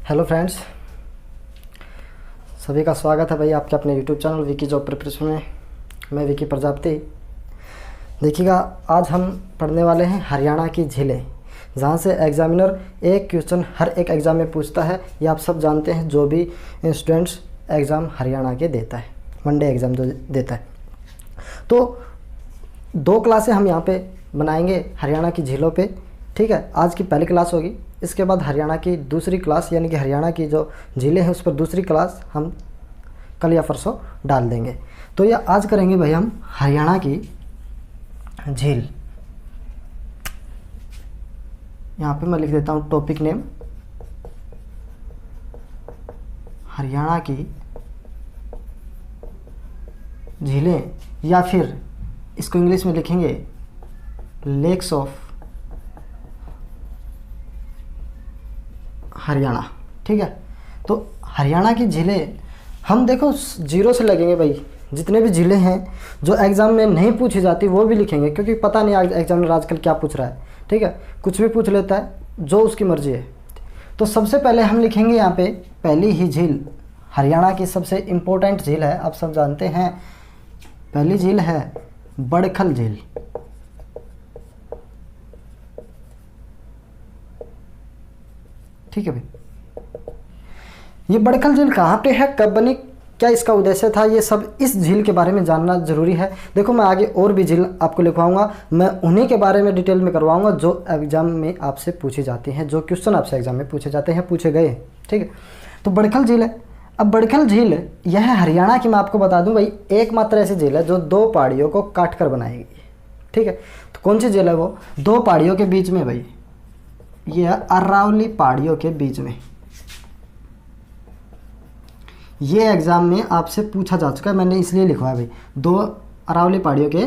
Hello friends, सभी का स्वागत है भाई आपके अपने YouTube channel Vicky job preparation में। मैं विकी प्रजापति। देखिएगा, आज हम पढ़ने वाले हैं हरियाणा की झीलें, जहाँ से एग्जामिनर एक क्वेश्चन हर एक एग्ज़ाम में पूछता है। ये आप सब जानते हैं, जो भी स्टूडेंट्स एग्ज़ाम हरियाणा के देता है, वनडे एग्ज़ाम जो देता है। तो 2 क्लासें हम यहाँ पे बनाएंगे हरियाणा की झीलों पे, ठीक है। आज की पहली क्लास होगी, इसके बाद हरियाणा की दूसरी क्लास, यानी कि हरियाणा की जो झीलें हैं उस पर दूसरी क्लास हम कल या परसों डाल देंगे। तो ये आज करेंगे भाई हम हरियाणा की झील। यहाँ पे मैं लिख देता हूँ टॉपिक नेम, हरियाणा की झीलें, या फिर इसको इंग्लिश में लिखेंगे लेक्स ऑफ हरियाणा, ठीक है। तो हरियाणा की झीलें हम देखो 0 से लगेंगे भाई। जितने भी झीलें हैं जो एग्ज़ाम में नहीं पूछी जाती वो भी लिखेंगे, क्योंकि पता नहीं एग्जामिनर आजकल क्या पूछ रहा है, ठीक है। कुछ भी पूछ लेता है, जो उसकी मर्ज़ी है। तो सबसे पहले हम लिखेंगे यहाँ पे पहली ही झील, हरियाणा की सबसे इम्पोर्टेंट झील है, आप सब जानते हैं। पहली झील है बड़खल झील। ठीक है भाई, ये बड़खल झील कहाँ पे है, कब बनी, क्या इसका उद्देश्य था, ये सब इस झील के बारे में जानना ज़रूरी है। देखो, मैं आगे और भी झील आपको लिखवाऊंगा, मैं उन्हीं के बारे में डिटेल में करवाऊंगा जो एग्ज़ाम में आपसे पूछी जाती हैं, जो क्वेश्चन आपसे एग्ज़ाम में पूछे जाते हैं, पूछे गए, ठीक है। तो बड़खल झील है। अब बड़खल झील यह हरियाणा की, मैं आपको बता दूँ भाई, एकमात्र ऐसी झील है जो 2 पहाड़ियों को काट कर बनाई गई, ठीक है। तो कौन सी झील है वो? 2 पहाड़ियों के बीच में भाई, ये है अरावली पहाड़ियों के बीच में। ये एग्ज़ाम में आपसे पूछा जा चुका है, मैंने इसलिए लिखवा है भाई, 2 अरावली पहाड़ियों के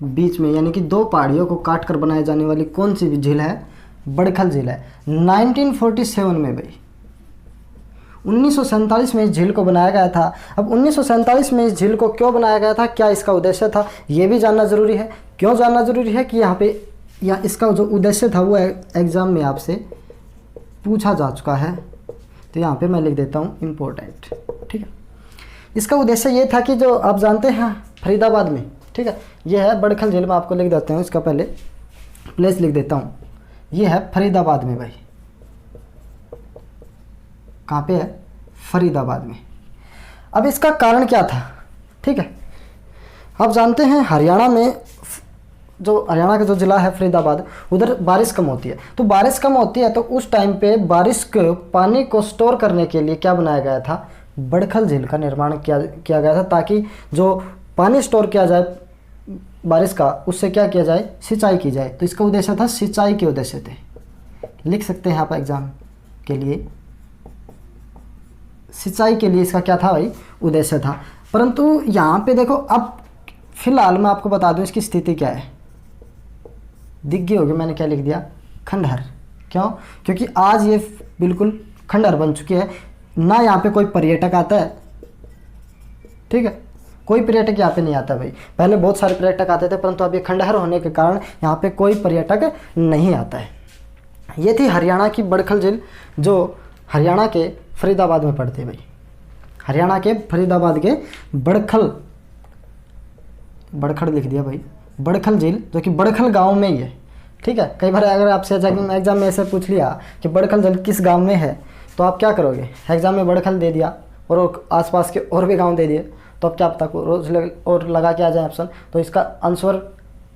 बीच में, यानी कि 2 पहाड़ियों को काट कर बनाई जाने वाली कौन सी झील है? बड़खल झील है। 1947 में भाई, 1947 में इस झील को बनाया गया था। अब 1947 में इस झील को क्यों बनाया गया था, क्या इसका उद्देश्य था, ये भी जानना ज़रूरी है। क्यों जानना ज़रूरी है कि यहाँ पे या इसका जो उद्देश्य था वो एग्ज़ाम में आपसे पूछा जा चुका है। तो यहाँ पे मैं लिख देता हूँ इम्पोर्टेंट, ठीक है। इसका उद्देश्य ये था कि जो आप जानते हैं फरीदाबाद में, ठीक है, ये है बड़खल झील। में आपको लिख देता हूँ, इसका पहले प्लेस लिख देता हूँ, ये है फरीदाबाद में भाई। कहाँ पे है? फरीदाबाद में। अब इसका कारण क्या था, ठीक है। आप जानते हैं हरियाणा में, जो हरियाणा का जो ज़िला है फरीदाबाद, उधर बारिश कम होती है। तो बारिश कम होती है तो उस टाइम पे बारिश के पानी को स्टोर करने के लिए क्या बनाया गया था? बड़खल झील का निर्माण किया गया था, ताकि जो पानी स्टोर किया जाए बारिश का, उससे क्या किया जाए? सिंचाई की जाए। तो इसका उद्देश्य था, सिंचाई के उद्देश्य थे। लिख सकते हैं आप एग्ज़ाम के लिए, सिंचाई के लिए इसका क्या था भाई? उद्देश्य था। परंतु यहाँ पे देखो, अब फिलहाल मैं आपको बता दूँ इसकी स्थिति क्या है। दिख गई होगी मैंने क्या लिख दिया? खंडहर। क्यों? क्योंकि आज ये बिल्कुल खंडहर बन चुकी है। ना यहाँ पे कोई पर्यटक आता है, ठीक है, कोई पर्यटक यहाँ पे नहीं आता भाई। पहले बहुत सारे पर्यटक आते थे, परंतु अब ये खंडहर होने के कारण यहाँ पे कोई पर्यटक नहीं आता है। ये थी हरियाणा की बड़खल झील, जो हरियाणा के फरीदाबाद में पड़ती है भाई। हरियाणा के फरीदाबाद के बड़खल लिख दिया भाई, बड़खल झील, जो कि बड़खल गांव में ही है, ठीक है। कई बार अगर आपसे एग्जाम में ऐसे पूछ लिया कि बड़खल झील किस गांव में है, तो आप क्या करोगे? एग्जाम में बड़खल दे दिया और आसपास के और भी गांव दे दिए, तो अब क्या पता रोज और लगा के आ जाए ऑप्शन। तो इसका आंसर,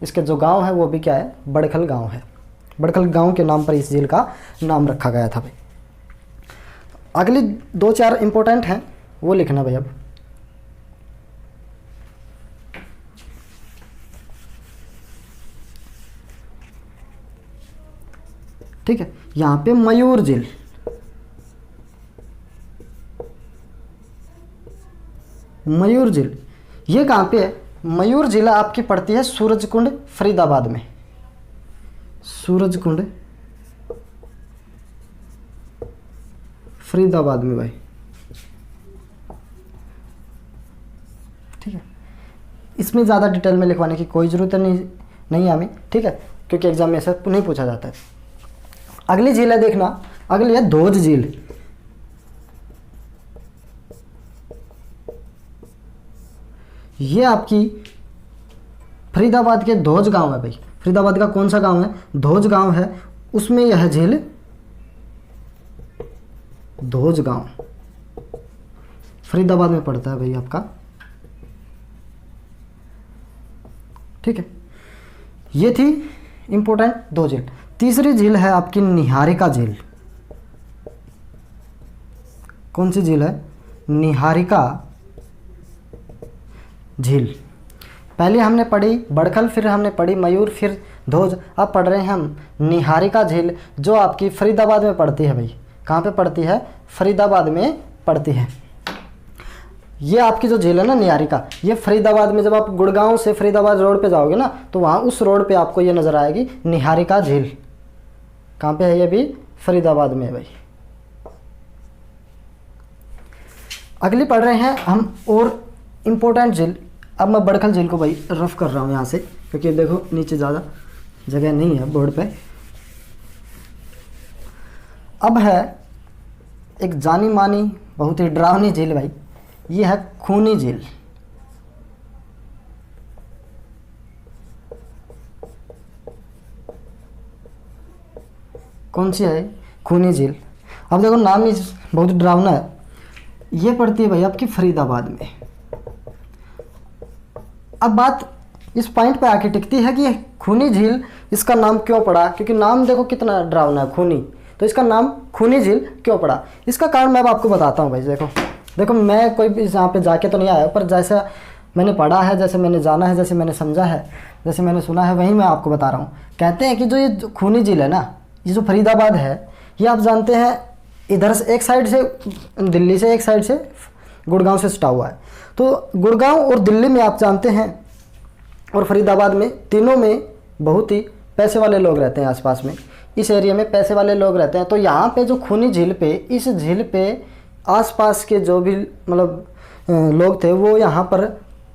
इसके जो गाँव है वो भी क्या है? बड़खल गाँव है। बड़खल गाँव के नाम पर इस झील का नाम रखा गया था भाई। अगली 2-4 इंपॉर्टेंट हैं, वो लिखना भाई। अब ठीक है, यहाँ पे मयूर झील, मयूर झील ये कहाँ पे है? मयूर झील आपकी पड़ती है सूरजकुंड फरीदाबाद में। सूरजकुंड फरीदाबाद में भाई, ठीक है। इसमें ज़्यादा डिटेल में लिखवाने की कोई ज़रूरत नहीं है हमें, ठीक है, क्योंकि एग्जाम में ऐसा नहीं पूछा जाता है। अगली झील है, देखना, अगली है धोज झील। ये आपकी फरीदाबाद के धौज गांव है भाई। फरीदाबाद का कौन सा गांव है? धौज गांव है, उसमें यह झील धौज गांव फरीदाबाद में पड़ता है भाई आपका। ठीक है, ये थी इंपॉर्टेंट दो झील। तीसरी झील है आपकी निहारिका झील। कौन सी झील है? निहारिका झील। पहले हमने पढ़ी बड़खल, फिर हमने पढ़ी मयूर, फिर धौज, अब पढ़ रहे हैं हम निहारिका झील, जो आपकी फरीदाबाद में पड़ती है भाई। कहाँ पे पड़ती है? फरीदाबाद में पड़ती है। ये आपकी जो झील है ना निहारिका, ये फरीदाबाद में, जब आप गुड़गांव से फरीदाबाद रोड पे जाओगे ना, तो वहाँ उस रोड पे आपको ये नज़र आएगी निहारिका झील। कहाँ पे है ये भी? फरीदाबाद में है भाई। अगली पढ़ रहे हैं हम और इम्पोर्टेंट झील। अब मैं बड़खल झील को भाई रफ कर रहा हूँ यहाँ से, क्योंकि देखो नीचे ज़्यादा जगह नहीं है बोर्ड पे। अब है एक जानी मानी बहुत ही डरावनी झील भाई, ये है खूनी झील। कौन सी है? खूनी झील। अब देखो नाम ही बहुत डरावना है। ये पड़ती है भाई आपकी फरीदाबाद में। अब बात इस पॉइंट पे आके टिकती है कि खूनी झील इसका नाम क्यों पड़ा, क्योंकि नाम देखो कितना डरावना है, खूनी, तो इसका नाम खूनी झील क्यों पड़ा? इसका कारण मैं अब आपको बताता हूँ भाई। देखो मैं कोई भी यहाँ पे जाके तो नहीं आया, पर जैसा मैंने पढ़ा है, जैसे मैंने जाना है, जैसे मैंने समझा है, जैसे मैंने सुना है, वही मैं आपको बता रहा हूँ। कहते हैं कि जो ये खूनी झील है ना, ये जो फरीदाबाद है, ये आप जानते हैं इधर से एक साइड से दिल्ली से, एक साइड से गुड़गांव से स्टा हुआ है। तो गुड़गांव और दिल्ली में आप जानते हैं, और फरीदाबाद में, तीनों में बहुत ही पैसे वाले लोग रहते हैं। आसपास में इस एरिया में पैसे वाले लोग रहते हैं। तो यहाँ पे जो खूनी झील पे, इस झील पे आसपास के जो भी मतलब लोग थे, वो यहाँ पर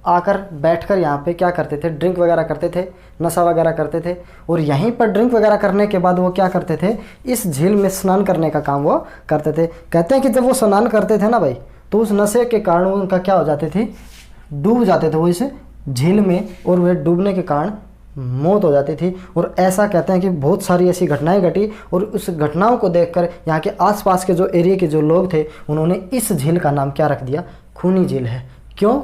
आकर बैठकर यहाँ पे क्या करते थे? ड्रिंक वगैरह करते थे, नशा वगैरह करते थे। और यहीं पर ड्रिंक वगैरह करने के बाद वो क्या करते थे? इस झील में स्नान करने का काम वो करते थे। कहते हैं कि जब वो स्नान करते थे ना भाई, तो उस नशे के कारण उनका क्या हो जाते थे? डूब जाते थे वो इस झील में, और वे डूबने के कारण मौत हो जाती थी। और ऐसा कहते हैं कि बहुत सारी ऐसी घटनाएं घटी, और उस घटनाओं को देखकर यहाँ के आसपास के जो एरिया के जो लोग थे, उन्होंने इस झील का नाम क्या रख दिया? खूनी झील है। क्यों?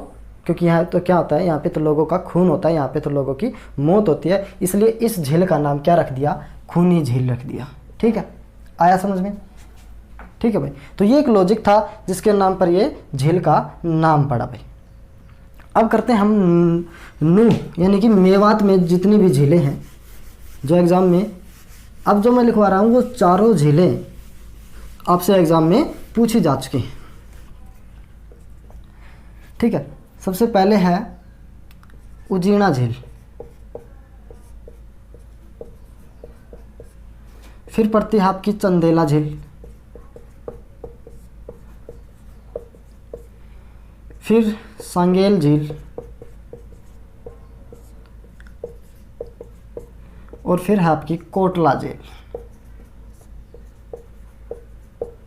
क्योंकि यहाँ तो क्या होता है, यहाँ पे तो लोगों का खून होता है, यहाँ पे तो लोगों की मौत होती है, इसलिए इस झील का नाम क्या रख दिया? खूनी झील रख दिया। ठीक है, आया समझ में? ठीक है भाई, तो ये एक लॉजिक था जिसके नाम पर ये झील का नाम पड़ा भाई। अब करते हैं हम नू, यानी कि मेवात में जितनी भी झीलें हैं जो एग्ज़ाम में, अब जो मैं लिखवा रहा हूँ वो चारों झीलें आपसे एग्ज़ाम में पूछी जा चुकी हैं। ठीक है, सबसे पहले है उजीना झील, फिर पड़ती है आपकी चंदेला झील, फिर सांगेल झील, और फिर है आपकी कोटला झील।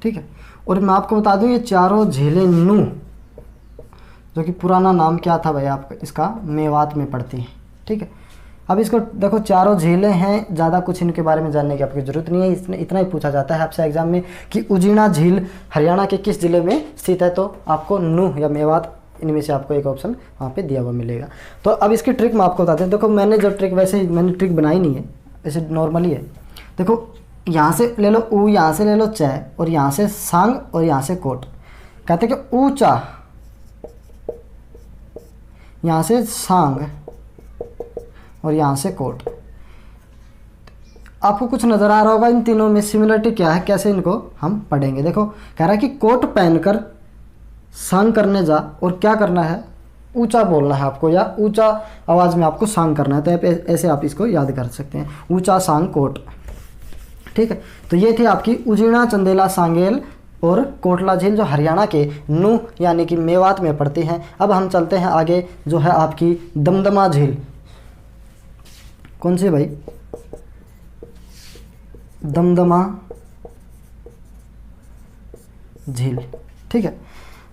ठीक है, और मैं आपको बता दूं ये चारों झीलें नू, जो कि पुराना नाम क्या था भाई आपका, इसका मेवात में पड़ती है। ठीक है, अब इसको देखो, चारों झीलें हैं, ज़्यादा कुछ इनके बारे में जानने की आपकी ज़रूरत नहीं है। इसमें इतना ही पूछा जाता है आपसे एग्जाम में कि उजीना झील हरियाणा के किस ज़िले में स्थित है, तो आपको नू या मेवात, इनमें से आपको एक ऑप्शन वहाँ पे दिया हुआ मिलेगा। तो अब इसकी ट्रिक मैं आपको बताते हैं। देखो मैंने जो ट्रिक, वैसे मैंने ट्रिक बनाई नहीं है, वैसे नॉर्मली है। देखो यहाँ से ले लो ऊ, यहाँ से ले लो च, और यहाँ से सांग, और यहाँ से कोट। कहते हैं कि ऊंचा, यहाँ से सांग, और यहाँ से कोट। आपको कुछ नज़र आ रहा होगा इन तीनों में सिमिलरिटी क्या है, कैसे इनको हम पढ़ेंगे। देखो कह रहा है कि कोट पहनकर सांग करने जा, और क्या करना है? ऊंचा बोलना है आपको, या ऊंचा आवाज़ में आपको सांग करना है। तो ऐसे आप इसको याद कर सकते हैं, ऊंचा सांग कोट। ठीक है, तो ये थी आपकी उजीना, चंदेला, सांगेल और कोटला झील, जो हरियाणा के नू यानी कि मेवात में पड़ती हैं। अब हम चलते हैं आगे, जो है आपकी दमदमा झील। कौन सी भाई? दमदमा झील। ठीक है,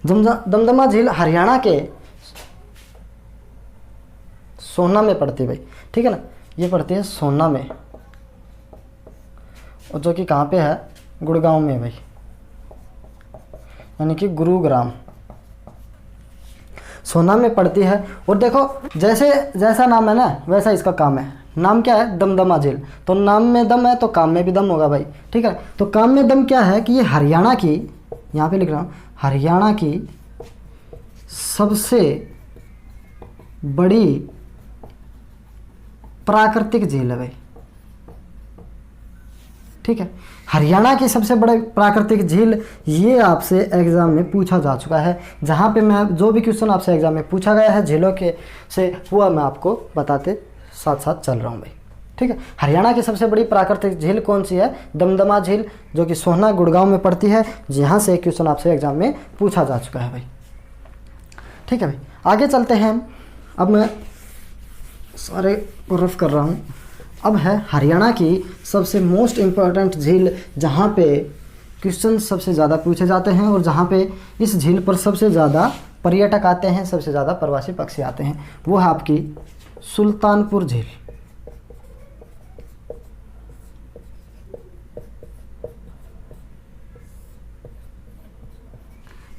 दमदमा झील हरियाणा के सोहना में पड़ती है भाई, ठीक है ना, ये पड़ती है सोहना में, और जो कि कहाँ पे है, गुड़गांव में भाई, यानी कि गुरुग्राम, सोहना में पड़ती है। और देखो जैसे जैसा नाम है ना वैसा इसका काम है। नाम क्या है, दमदमा झील, तो नाम में दम है तो काम में भी दम होगा भाई, ठीक है। तो काम में दम क्या है कि ये हरियाणा की, यहाँ पे लिख रहा हूँ, हरियाणा की सबसे बड़ी प्राकृतिक झील है भाई, ठीक है। हरियाणा की सबसे बड़ी प्राकृतिक झील, ये आपसे एग्जाम में पूछा जा चुका है। जहाँ पे मैं जो भी क्वेश्चन आपसे एग्जाम में पूछा गया है झीलों के से, वो मैं आपको बताते साथ साथ चल रहा हूँ भाई, ठीक है। हरियाणा की सबसे बड़ी प्राकृतिक झील कौन सी है, दमदमा झील, जो कि सोहना गुड़गांव में पड़ती है। यहाँ से क्वेश्चन आपसे एग्जाम में पूछा जा चुका है भाई, ठीक है भाई। आगे चलते हैं हम, अब मैं सारे को रफ कर रहा हूँ। अब है हरियाणा की सबसे मोस्ट इम्पॉर्टेंट झील, जहाँ पे क्वेश्चन सबसे ज़्यादा पूछे जाते हैं और जहाँ पे इस झील पर सबसे ज़्यादा पर्यटक आते हैं, सबसे ज़्यादा प्रवासी पक्षी आते हैं, वो है आपकी सुल्तानपुर झील,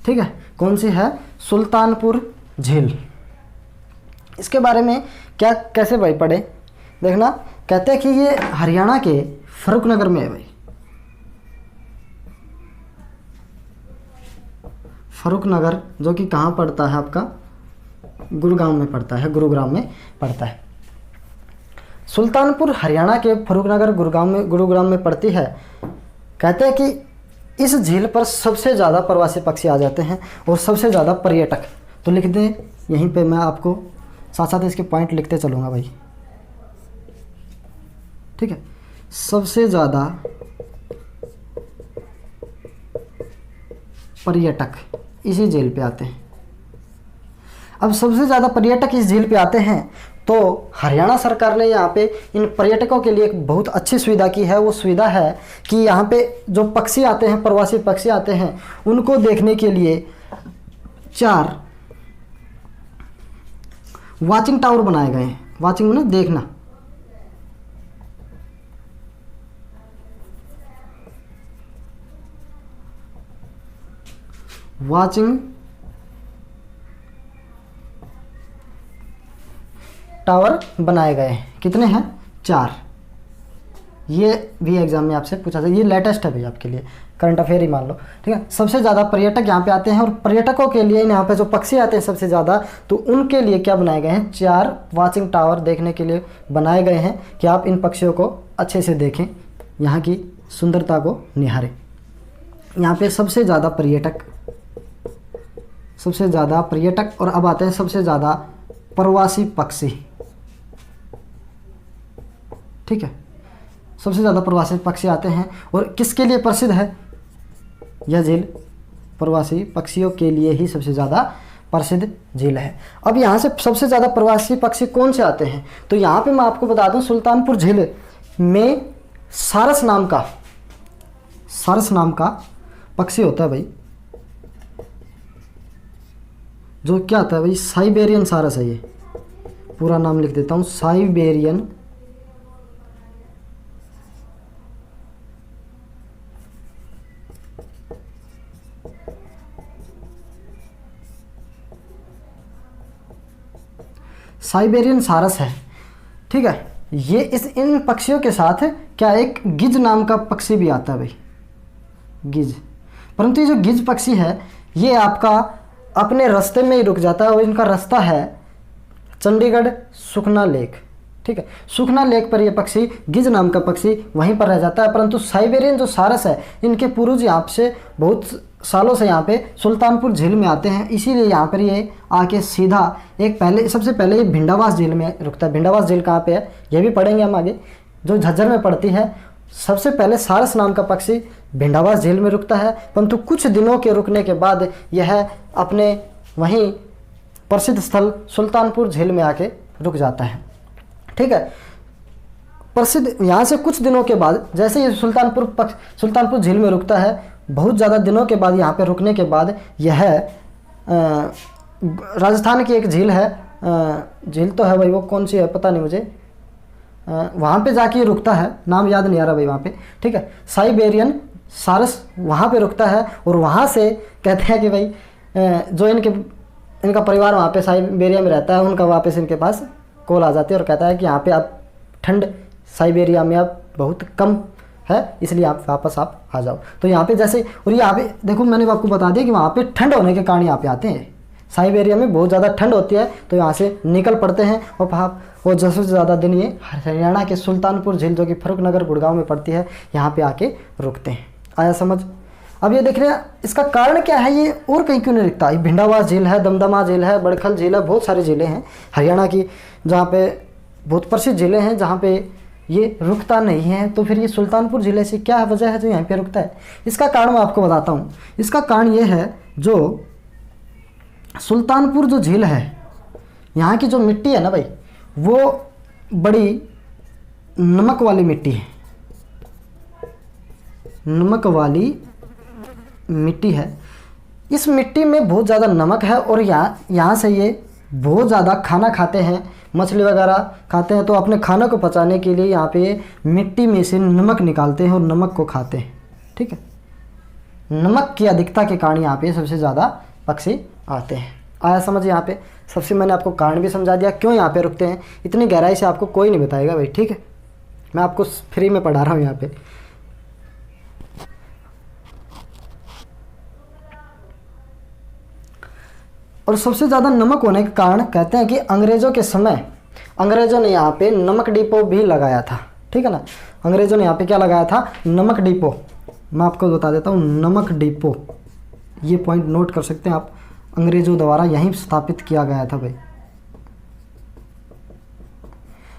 ठीक है। कौन सी है, सुल्तानपुर झील। इसके बारे में क्या कैसे भाई पढ़े, देखना, कहते हैं कि ये हरियाणा के फर्रुखनगर में है भाई, फर्रुखनगर, जो कि कहाँ पड़ता है आपका, गुरुग्राम में पड़ता है, गुरुग्राम में पड़ता है। सुल्तानपुर हरियाणा के फर्रुखनगर गुरुग्राम में पड़ती है। कहते हैं कि इस झील पर सबसे ज़्यादा प्रवासी पक्षी आ जाते हैं और सबसे ज़्यादा पर्यटक। तो लिख दें यहीं पे, मैं आपको साथ साथ इसके पॉइंट लिखते चलूँगा भाई, ठीक है। सबसे ज़्यादा पर्यटक इसी झील पे आते हैं। अब सबसे ज़्यादा पर्यटक इस झील पे आते हैं, तो हरियाणा सरकार ने यहाँ पे इन पर्यटकों के लिए एक बहुत अच्छी सुविधा की है। वो सुविधा है कि यहाँ पे जो पक्षी आते हैं, प्रवासी पक्षी आते हैं, उनको देखने के लिए 4 वाचिंग टावर बनाए गए हैं। वाचिंग मतलब देखना, वाचिंग टावर बनाए गए हैं। कितने हैं, 4। ये भी एग्जाम में आपसे पूछा जाए, ये लेटेस्ट है भाई आपके लिए, करंट अफेयर ही मान लो, ठीक है। सबसे ज़्यादा पर्यटक यहाँ पे आते हैं और पर्यटकों के लिए यहाँ पे जो पक्षी आते हैं सबसे ज़्यादा, तो उनके लिए क्या बनाए गए हैं, 4 वाचिंग टावर देखने के लिए बनाए गए हैं कि आप इन पक्षियों को अच्छे से देखें, यहाँ की सुंदरता को निहारें। यहाँ पे सबसे ज़्यादा पर्यटक, और अब आते हैं सबसे ज़्यादा प्रवासी पक्षी, ठीक है। सबसे ज़्यादा प्रवासी पक्षी आते हैं, और किसके लिए प्रसिद्ध है यह झील, प्रवासी पक्षियों के लिए ही सबसे ज़्यादा प्रसिद्ध झील है। अब यहाँ से सबसे ज़्यादा प्रवासी पक्षी कौन से आते हैं, तो यहाँ पे मैं आपको बता दूँ, सुल्तानपुर झील में सारस नाम का पक्षी होता है भाई, जो क्या आता है भाई, साइबेरियन सारस है। ये पूरा नाम लिख देता हूँ, साइबेरियन सारस है, ठीक है। ये इन पक्षियों के साथ क्या एक गिज नाम का पक्षी भी आता है भाई, गिज। परंतु ये जो गिज पक्षी है, ये आपका अपने रास्ते में ही रुक जाता है, और इनका रास्ता है चंडीगढ़ सुखना लेक, ठीक है। सुखना लेक पर ये पक्षी, गिज नाम का पक्षी, वहीं पर रह जाता है। परंतु साइबेरियन जो सारस है, इनके पूर्वज यहाँ से बहुत सालों से यहाँ पे सुल्तानपुर झील में आते हैं, इसीलिए यहाँ पर ये आके सीधा सबसे पहले ये भिंडावास झील में रुकता है। भिंडावास झील कहाँ पे है ये भी पढ़ेंगे हम आगे, जो झज्जर में पड़ती है। सबसे पहले सारस नाम का पक्षी भिंडावास झील में रुकता है, परंतु कुछ दिनों के रुकने के बाद यह अपने वहीं प्रसिद्ध स्थल सुल्तानपुर झील में आके रुक जाता है, ठीक है। प्रसिद्ध यहाँ से कुछ दिनों के बाद, जैसे ये सुल्तानपुर झील में रुकता है, बहुत ज़्यादा दिनों के बाद यहाँ पे रुकने के बाद यह राजस्थान की एक झील है झील तो है भाई, वो कौन सी है पता नहीं मुझे, वहाँ पे जाके रुकता है, नाम याद नहीं आ रहा भाई वहाँ पे, ठीक है। साइबेरियन सारस वहाँ पे रुकता है और वहाँ से कहते हैं कि भाई जो इनका परिवार वहाँ पे साइबेरिया में रहता है, उनका वापस इनके पास कॉल आ जाती है और कहता है कि यहाँ पे आप ठंड साइबेरिया में अब बहुत कम है, इसलिए आप वापस आप आ जाओ। तो यहाँ पे जैसे, और यहाँ पे देखो मैंने आपको बता दिया कि वहाँ पे ठंड होने के कारण यहाँ पे आते हैं। साइबेरिया में बहुत ज़्यादा ठंड होती है तो यहाँ से निकल पड़ते हैं और वो जैसे ज़्यादा दिन ये हरियाणा के सुल्तानपुर झील जो कि फर्रुखनगर गुड़गांव में पड़ती है, यहाँ पे आके रुकते हैं। आया समझ? अब ये देख रहे हैं इसका कारण क्या है, ये और कहीं क्यों नहीं रुकता। ये भिंडावास झील है, दमदमा झील है, बड़खल झील है, बहुत सारी झीलें हैं हरियाणा की जहाँ पे बहुत प्रसिद्ध झीलें हैं जहाँ पे ये रुकता नहीं है। तो फिर ये सुल्तानपुर ज़िले से क्या वजह है जो यहाँ पे रुकता है? इसका कारण मैं आपको बताता हूँ। इसका कारण ये है, जो सुल्तानपुर जो झील है, यहाँ की जो मिट्टी है ना भाई, वो बड़ी नमक वाली मिट्टी है, नमक वाली मिट्टी है। इस मिट्टी में बहुत ज़्यादा नमक है और यहाँ से ये बहुत ज़्यादा खाना खाते हैं, मछली वगैरह खाते हैं, तो अपने खाना को पचाने के लिए यहाँ पे मिट्टी में से नमक निकालते हैं और नमक को खाते हैं, ठीक है। नमक की अधिकता के कारण यहाँ पे सबसे ज़्यादा पक्षी आते हैं। आया समझ? यहाँ पे सबसे मैंने आपको कारण भी समझा दिया क्यों यहाँ पे रुकते हैं। इतनी गहराई से आपको कोई नहीं बताएगा भाई, ठीक है। मैं आपको फ्री में पढ़ा रहा हूँ यहाँ पे। और सबसे ज़्यादा नमक होने के कारण कहते हैं कि अंग्रेज़ों के समय अंग्रेज़ों ने यहाँ पे नमक डिपो भी लगाया था, ठीक है ना। अंग्रेज़ों ने यहाँ पे क्या लगाया था? नमक डिपो। मैं आपको बता देता हूँ, नमक डिपो, ये पॉइंट नोट कर सकते हैं आप। अंग्रेज़ों द्वारा यहीं स्थापित किया गया था भाई।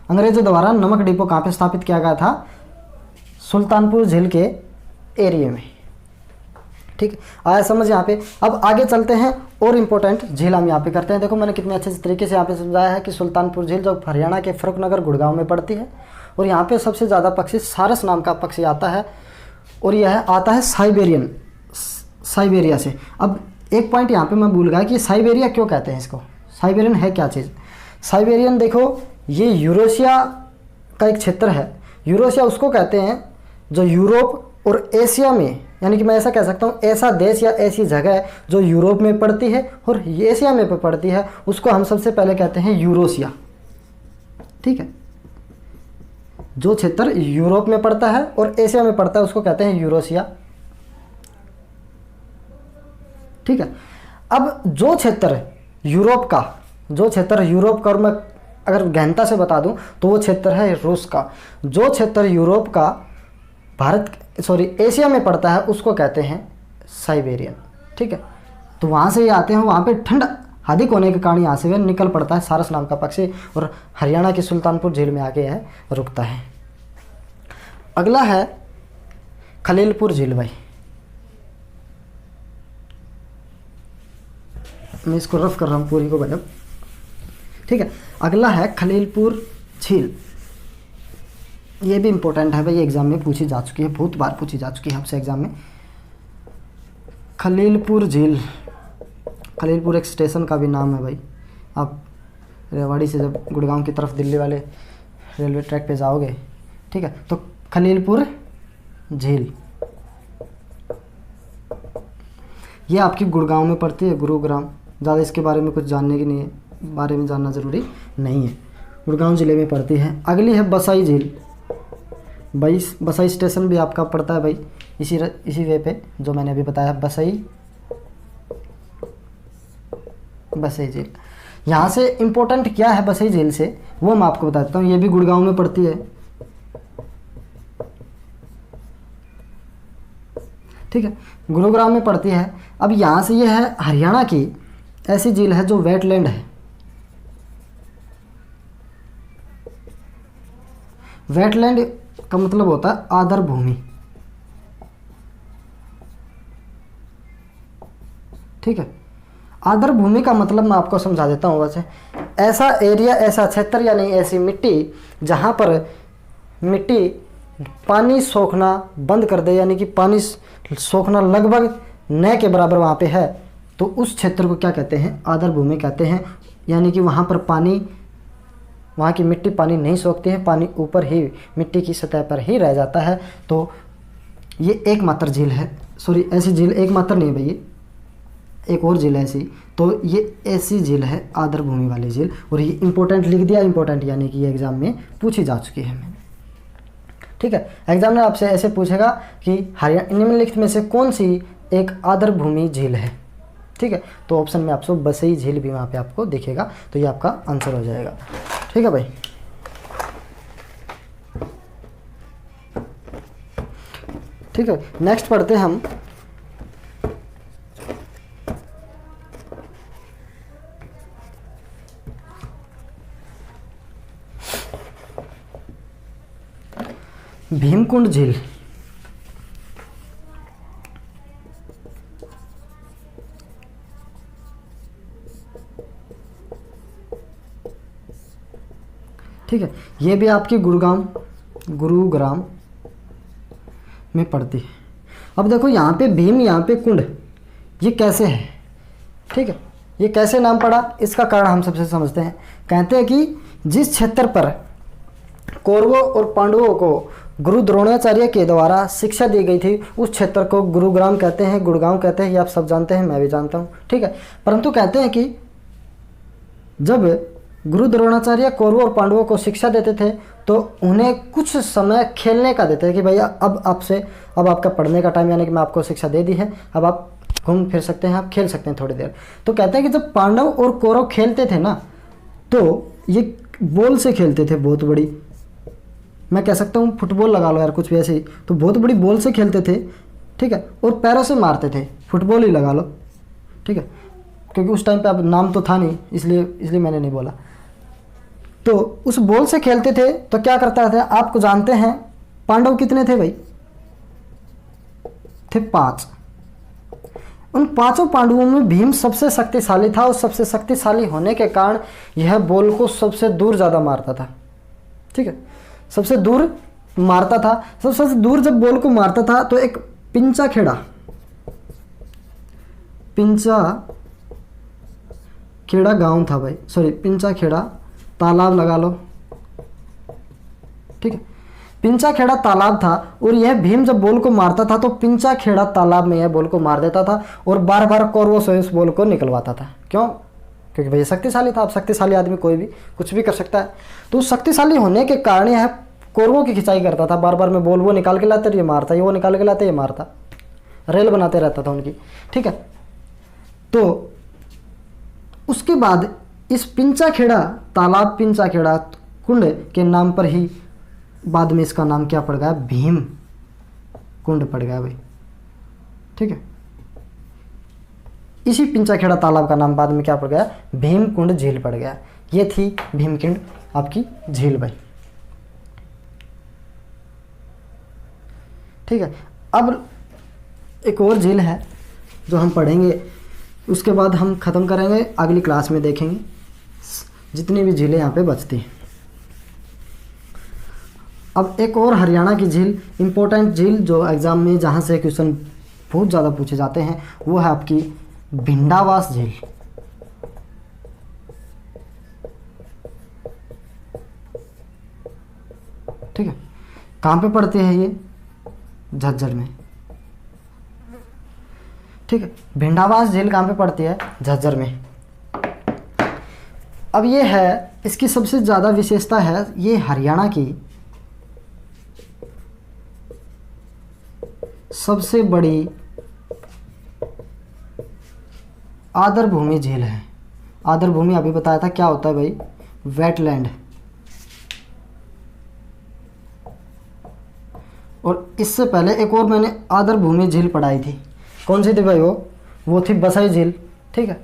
अंग्रेज़ों द्वारा नमक डिपो कहाँ पे स्थापित किया गया था? सुल्तानपुर झील के एरिया में, ठीक है। आया समझ यहाँ पे? अब आगे चलते हैं और इम्पोर्टेंट झील हम यहाँ पे करते हैं। देखो मैंने कितने अच्छे तरीके से यहाँ पे समझाया है कि सुल्तानपुर झील जो हरियाणा के फर्रुखनगर गुड़गांव में पड़ती है और यहाँ पे सबसे ज़्यादा पक्षी सारस नाम का पक्षी आता है और यह आता है साइबेरिया से। अब एक पॉइंट यहाँ पे मैं भूल गया कि साइबेरिया क्यों कहते हैं इसको। साइबेरियन है क्या चीज़? साइबेरियन देखो, ये यूरेशिया का एक क्षेत्र है। यूरेशिया उसको कहते हैं जो यूरोप और एशिया में, यानी कि मैं ऐसा कह सकता हूँ, ऐसा देश या ऐसी जगह जो यूरोप में पड़ती है और एशिया में पड़ती है, उसको हम सबसे पहले कहते हैं यूरोशिया, ठीक है। जो क्षेत्र यूरोप में पड़ता है और एशिया में पड़ता है उसको कहते हैं यूरोशिया, ठीक है। अब जो क्षेत्र यूरोप का और मैं अगर गहनता से बता दूं तो वो क्षेत्र है रूस का। जो क्षेत्र यूरोप का एशिया में पड़ता है उसको कहते हैं साइबेरियन, ठीक है। तो वहाँ से ये आते हैं, वहाँ पे ठंड अधिक होने के कारण यहाँ से वे निकल पड़ता है सारस नाम का पक्षी और हरियाणा के सुल्तानपुर झील में आके यह रुकता है। अगला है खलीलपुर झील भाई। मैं इसको रफ कर रहा हूँ पूरी को भाई, ठीक है। अगला है खलीलपुर झील। ये भी इम्पोर्टेंट है भाई, एग्जाम में पूछी जा चुकी है, बहुत बार पूछी जा चुकी है आपसे एग्जाम में। खलीलपुर झील, खलीलपुर एक स्टेशन का भी नाम है भाई। आप रेवाड़ी से जब गुड़गांव की तरफ दिल्ली वाले रेलवे ट्रैक पे जाओगे, ठीक है, तो खलीलपुर झील ये आपकी गुड़गांव में पड़ती है, गुरुग्राम। ज़्यादा इसके बारे में कुछ जानने की नहीं है, बारे में जानना ज़रूरी नहीं है, गुड़गांव ज़िले में पड़ती है। अगली है बसाई झील। बसाई स्टेशन भी आपका पड़ता है भाई इसी वे पे जो मैंने अभी बताया, बसाई झील। यहाँ से इम्पोर्टेंट क्या है बसाई झील से वो मैं आपको बता देता हूँ। ये भी गुड़गांव में पड़ती है, ठीक है, गुरुग्राम में पड़ती है। अब यहाँ से ये है हरियाणा की ऐसी झील है जो वेटलैंड है। वेटलैंड का मतलब होता है आर्द्र भूमि, ठीक है। आर्द्र भूमि का मतलब मैं आपको समझा देता हूँ। वैसे ऐसा एरिया, ऐसा क्षेत्र यानी ऐसी मिट्टी जहाँ पर मिट्टी पानी सोखना बंद कर दे, यानी कि पानी सोखना लगभग न के बराबर वहाँ पे है, तो उस क्षेत्र को क्या कहते हैं? आर्द्र भूमि कहते हैं। यानी कि वहाँ पर पानी, वहाँ की मिट्टी पानी नहीं सोखती है, पानी ऊपर ही मिट्टी की सतह पर ही रह जाता है। तो ये एकमात्र झील है, सॉरी ऐसी झील एकमात्र नहीं भैया, एक और झील है ऐसी। तो ये ऐसी झील है आर्द्रभूमि वाली झील, और ये इंपॉर्टेंट लिख दिया, इंपॉर्टेंट यानी कि ये एग्जाम में पूछी जा चुकी है मैंने। ठीक है, एग्जामिनर आपसे ऐसे पूछेगा कि हरियाणा निम्नलिखित में से कौन सी एक आर्द्रभूमि झील है। ठीक है, तो ऑप्शन में आपको बसई झील भी वहाँ पे आपको दिखेगा, तो ये आपका आंसर हो जाएगा। ठीक है भाई, ठीक है, नेक्स्ट पढ़ते हैं हम भीमकुंड झील। ठीक है, ये भी आपकी गुरुग्राम में पड़ती है। अब देखो यहाँ पे भीम, यहाँ पे कुंड, ये कैसे है। ठीक है, ये कैसे नाम पड़ा, इसका कारण हम सबसे समझते हैं। कहते हैं कि जिस क्षेत्र पर कौरवों और पांडवों को गुरु द्रोणाचार्य के द्वारा शिक्षा दी गई थी, उस क्षेत्र को गुरुग्राम कहते हैं, गुड़गांव कहते हैं, ये आप सब जानते हैं, मैं भी जानता हूँ। ठीक है, परंतु कहते हैं कि जब गुरु द्रोणाचार्य कौरवों और पांडवों को शिक्षा देते थे तो उन्हें कुछ समय खेलने का देते हैं कि भैया अब आपका पढ़ने का टाइम, यानी कि मैं आपको शिक्षा दे दी है, अब आप घूम फिर सकते हैं, आप खेल सकते हैं थोड़ी देर। तो कहते हैं कि जब पांडव और कौरव खेलते थे ना, तो ये बॉल से खेलते थे, बहुत बड़ी, मैं कह सकता हूँ फुटबॉल लगा लो यार, कुछ भी ऐसे ही, तो बहुत बड़ी बॉल से खेलते थे। ठीक है, और पैरों से मारते थे, फुटबॉल ही लगा लो। ठीक है, क्योंकि उस टाइम पे अब नाम तो था नहीं, इसलिए मैंने नहीं बोला। तो उस बॉल से खेलते थे, तो क्या करता था, आपको जानते हैं पांडव कितने थे भाई, थे 5। उन 5 पांडवों में भीम सबसे शक्तिशाली था, और सबसे शक्तिशाली होने के कारण यह बॉल को सबसे दूर ज़्यादा मारता था। ठीक है, सबसे दूर मारता था। सबसे दूर जब बॉल को मारता था तो एक पिंचा खेड़ा गांव था भाई, सॉरी पिंचा खेड़ा तालाब लगा लो। ठीक है, पिंचा खेड़ा तालाब था, और यह भीम जब बॉल को मारता था तो पिंचा खेड़ा तालाब में यह बॉल को मार देता था, और बार बार कौरवों से इस बॉल को निकलवाता था। क्यों? क्योंकि भैया शक्तिशाली था। अब शक्तिशाली आदमी कोई भी कुछ भी कर सकता है, तो शक्तिशाली होने के कारण यह कौरवों की खिंचाई करता था। बार बार में बॉल वो निकाल के लाते, ये मारता, ये वो निकाल के लाते, ये मारता, रेल बनाते रहता था उनकी। ठीक है, तो उसके बाद इस पिंचा खेड़ा तालाब, पिंचा खेड़ा कुंड के नाम पर ही बाद में इसका नाम क्या पड़ गया, भीम कुंड पड़ गया भाई। ठीक है, इसी पिंचा खेड़ा तालाब का नाम बाद में क्या पड़ गया, भीम कुंड झील पड़ गया। ये थी भीमकुंड आपकी झील भाई। ठीक है, अब एक और झील है जो हम पढ़ेंगे, उसके बाद हम ख़त्म करेंगे, अगली क्लास में देखेंगे जितनी भी झीलें यहाँ पे बचती हैं। अब एक और हरियाणा की झील, इम्पोर्टेंट झील जो एग्ज़ाम में जहाँ से क्वेश्चन बहुत ज़्यादा पूछे जाते हैं, वो है आपकी भिंडावास झील। ठीक है, कहाँ पे पड़ती है ये, झज्जर में। ठीक है, भिंडावास झील कहाँ पे पड़ती है, झज्जर में। अब ये है, इसकी सबसे ज़्यादा विशेषता है, ये हरियाणा की सबसे बड़ी आर्द्रभूमि झील है। आर्द्रभूमि अभी बताया था क्या होता है भाई, वेटलैंड। और इससे पहले एक और मैंने आर्द्रभूमि झील पढ़ाई थी, कौन सी थी भाई, वो थी बसई झील। ठीक है,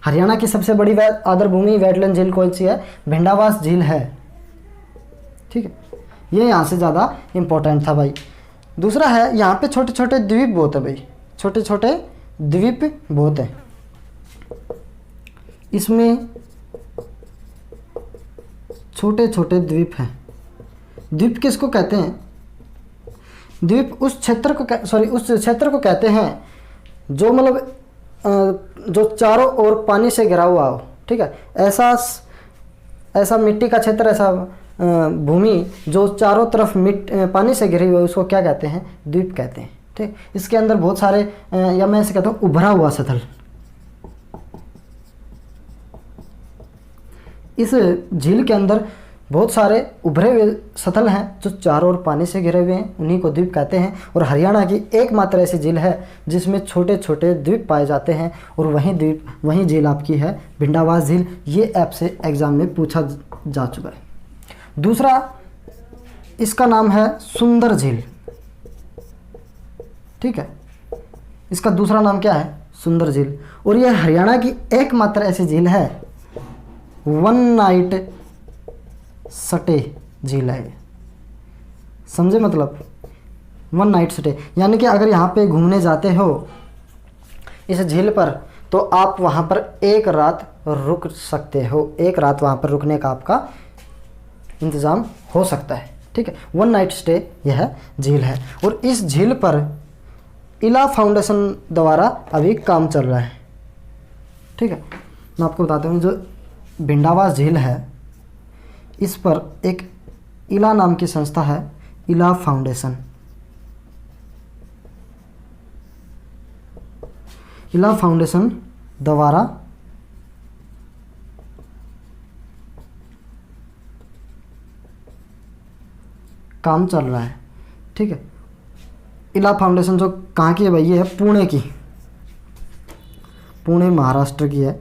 हरियाणा की सबसे बड़ी आर्द्रभूमि वेटलैंड झील कौन सी है, भिंडावास झील है। ठीक है, ये यहाँ से ज़्यादा इम्पोर्टेंट था भाई। दूसरा है, यहाँ पे छोटे छोटे द्वीप बहुत है भाई, छोटे छोटे द्वीप बहुत हैं। इसमें छोटे छोटे द्वीप हैं। द्वीप किसको कहते हैं, द्वीप उस क्षेत्र को कहते हैं जो मतलब जो चारों ओर पानी से घिरा हुआ हो। ठीक ठीक है। ऐसा मिट्टी का क्षेत्र, ऐसा भूमि जो चारों तरफ पानी से घिरी हुई है, उसको क्या कहते हैं? द्वीप कहते हैं। ठीक, इसके अंदर बहुत सारे या मैं इसे कहता हूँ उभरा हुआ सतह। इस झील के अंदर बहुत सारे उभरे हुए सतह हैं जो चारों ओर पानी से घिरे हुए हैं, उन्हीं को द्वीप कहते हैं। और हरियाणा की एकमात्र ऐसी झील है जिसमें छोटे छोटे द्वीप पाए जाते हैं, और वही झील आपकी है भिंडावास झील। ये आपसे एग्जाम में पूछा जा चुका है। दूसरा, इसका नाम है सुंदर झील। ठीक है, इसका दूसरा नाम क्या है? सुंदर झील। और यह हरियाणा की एकमात्र ऐसी झील है, वन नाइट स्टे झील है। समझे मतलब? वन नाइट स्टे, यानी कि अगर यहाँ पे घूमने जाते हो इस झील पर, तो आप वहाँ पर एक रात रुक सकते हो। एक रात वहाँ पर रुकने का आपका इंतज़ाम हो सकता है। ठीक है, वन नाइट स्टे यह झील है। और इस झील पर इला फाउंडेशन द्वारा अभी काम चल रहा है। ठीक है, मैं आपको बताता हूँ, जो भिंडावास झील है इस पर एक इला नाम की संस्था है, इला फाउंडेशन। इला फाउंडेशन द्वारा काम चल रहा है। ठीक है, इला फाउंडेशन जो कहाँ की है भाई? ये है पुणे की, पुणे महाराष्ट्र की है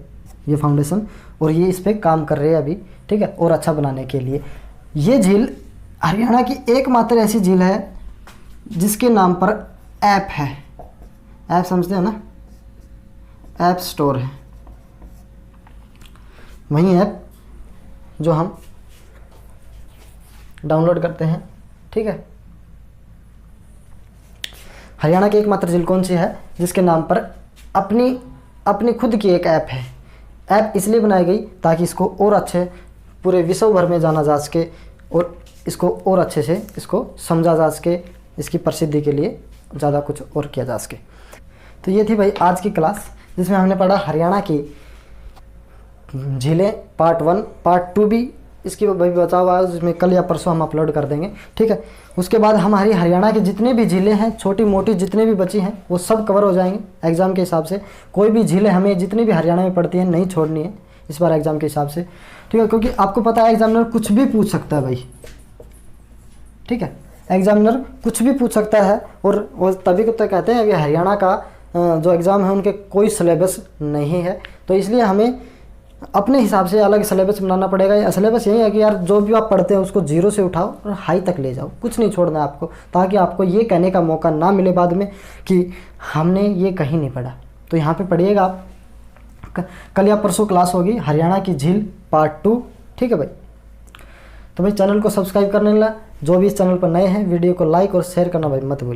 ये फाउंडेशन, और ये इस पे काम कर रहे हैं अभी। ठीक है, और अच्छा बनाने के लिए। ये झील हरियाणा की एकमात्र ऐसी झील है जिसके नाम पर ऐप है। ऐप समझते हैं ना? ऐप स्टोर है, वही ऐप जो हम डाउनलोड करते हैं। ठीक है, हरियाणा की एकमात्र झील कौन सी है जिसके नाम पर अपनी खुद की एक ऐप है। ऐप इसलिए बनाई गई ताकि इसको और अच्छे पूरे विश्व भर में जाना जा सके, और इसको और अच्छे से इसको समझा जा सके, इसकी प्रसिद्धि के लिए ज़्यादा कुछ और किया जा सके। तो ये थी भाई आज की क्लास, जिसमें हमने पढ़ा हरियाणा की झीलें पार्ट 1। पार्ट 2 भी इसकी भाई बचा हुआ है, जिसमें कल या परसों हम अपलोड कर देंगे। ठीक है, उसके बाद हमारी हरियाणा की जितनी भी झीलें हैं, छोटी मोटी जितनी भी बची हैं, वो सब कवर हो जाएंगे एग्ज़ाम के हिसाब से। कोई भी झीलें हमें जितनी भी हरियाणा में पड़ती हैं नहीं छोड़नी है इस बार एग्ज़ाम के हिसाब से। ठीक है, क्योंकि आपको पता है एग्जामिनर कुछ भी पूछ सकता है भाई। ठीक है, एग्जामिनर कुछ भी पूछ सकता है, और वो तभी को तो कहते हैं कि हरियाणा का जो एग्ज़ाम है उनके कोई सिलेबस नहीं है, तो इसलिए हमें अपने हिसाब से अलग सिलेबस बनाना पड़ेगा। सिलेबस यही है कि यार जो भी आप पढ़ते हैं उसको जीरो से उठाओ और हाई तक ले जाओ, कुछ नहीं छोड़ना है आपको, ताकि आपको ये कहने का मौका ना मिले बाद में कि हमने ये कहीं नहीं पढ़ा। तो यहाँ पे पढ़िएगा आप। कल या परसों क्लास होगी हरियाणा की झील पार्ट 2। ठीक है भाई, तो भाई चैनल को सब्सक्राइब करने ला, जो भी इस चैनल पर नए हैं वीडियो को लाइक और शेयर करना भाई मत भूलिए।